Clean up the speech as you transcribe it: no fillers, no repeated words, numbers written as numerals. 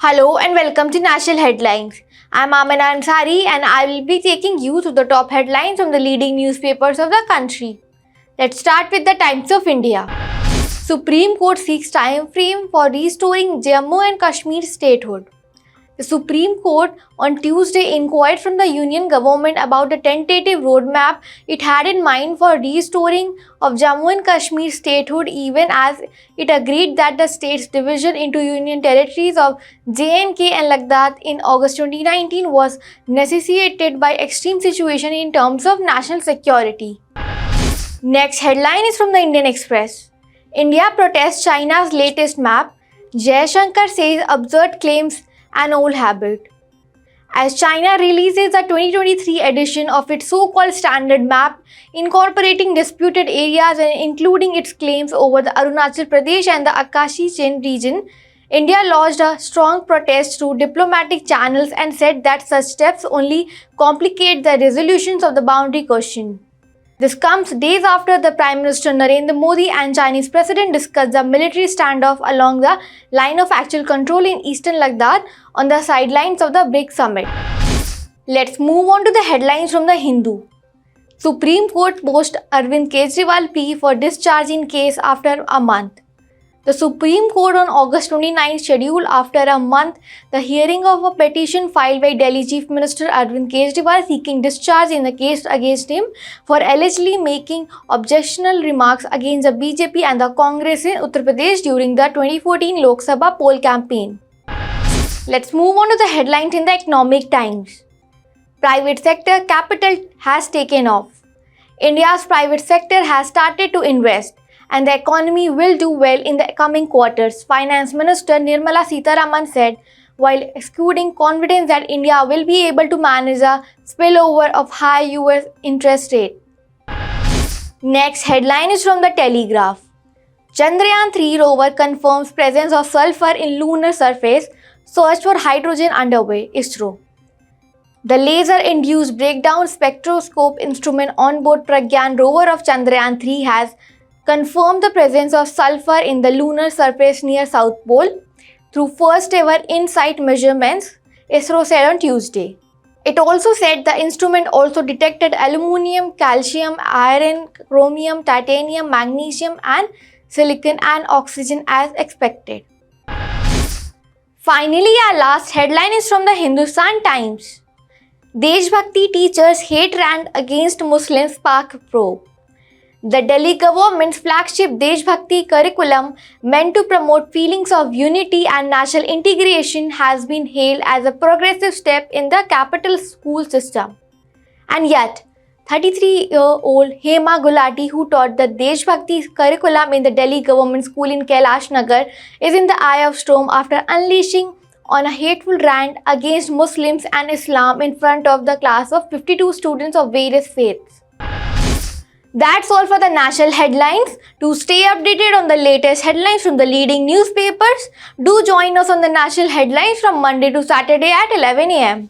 Hello and welcome to National Headlines. I'm Amina Ansari and I will be taking you through the top headlines from the leading newspapers of the country. Let's start with the Times of India. Supreme Court seeks time frame for restoring Jammu and Kashmir statehood. The Supreme Court on Tuesday inquired from the Union government about the tentative roadmap it had in mind for restoring of Jammu and Kashmir statehood, even as it agreed that the state's division into Union territories of J&K and Ladakh in August 2019 was necessitated by extreme situation in terms of national security. Next headline is from the Indian Express. India protests China's latest map. Jaishankar says absurd claims an old habit. As China releases the 2023 edition of its so-called standard map, incorporating disputed areas and including its claims over the Arunachal Pradesh and the Akashi Chin region, India lodged a strong protest through diplomatic channels and said that such steps only complicate the resolutions of the boundary question. This comes days after the Prime Minister Narendra Modi and Chinese President discussed the military standoff along the line of actual control in eastern Ladakh on the sidelines of the BRICS summit. Let's move on to the headlines from the Hindu. Supreme Court posts Arvind Kejriwal plea for discharge in case after a month. The Supreme Court on August 29 scheduled after a month the hearing of a petition filed by Delhi Chief Minister Arvind Kejriwal seeking discharge in the case against him for allegedly making objectionable remarks against the BJP and the Congress in Uttar Pradesh during the 2014 Lok Sabha poll campaign. Let's move on to the headlines in the Economic Times. Private sector capital has taken off. India's private sector has started to invest, and the economy will do well in the coming quarters, Finance Minister Nirmala Sitharaman said, while exuding confidence that India will be able to manage a spillover of high US interest rate. Next headline is from the Telegraph. Chandrayaan-3 rover confirms presence of sulfur in lunar surface, search for hydrogen underway, ISRO. The laser-induced breakdown spectroscope instrument on board Pragyan rover of Chandrayaan-3 has confirmed the presence of sulfur in the lunar surface near South Pole through first ever in-sight measurements, ISRO said on Tuesday. It also said the instrument also detected aluminium, calcium, iron, chromium, titanium, magnesium and silicon and oxygen as expected. Finally, our last headline is from the Hindustan Times. Deshbhakti teachers hate rant against Muslims spark probe. The Delhi government's flagship Deshbhakti curriculum, meant to promote feelings of unity and national integration, has been hailed as a progressive step in the capital school system. And yet, 33-year-old Hema Gulati, who taught the Deshbhakti curriculum in the Delhi government school in Kailash Nagar, is in the eye of storm after unleashing on a hateful rant against Muslims and Islam in front of the class of 52 students of various faiths. That's all for the national headlines. To stay updated on the latest headlines from the leading newspapers, do join us on the national headlines from Monday to Saturday at 11 a.m.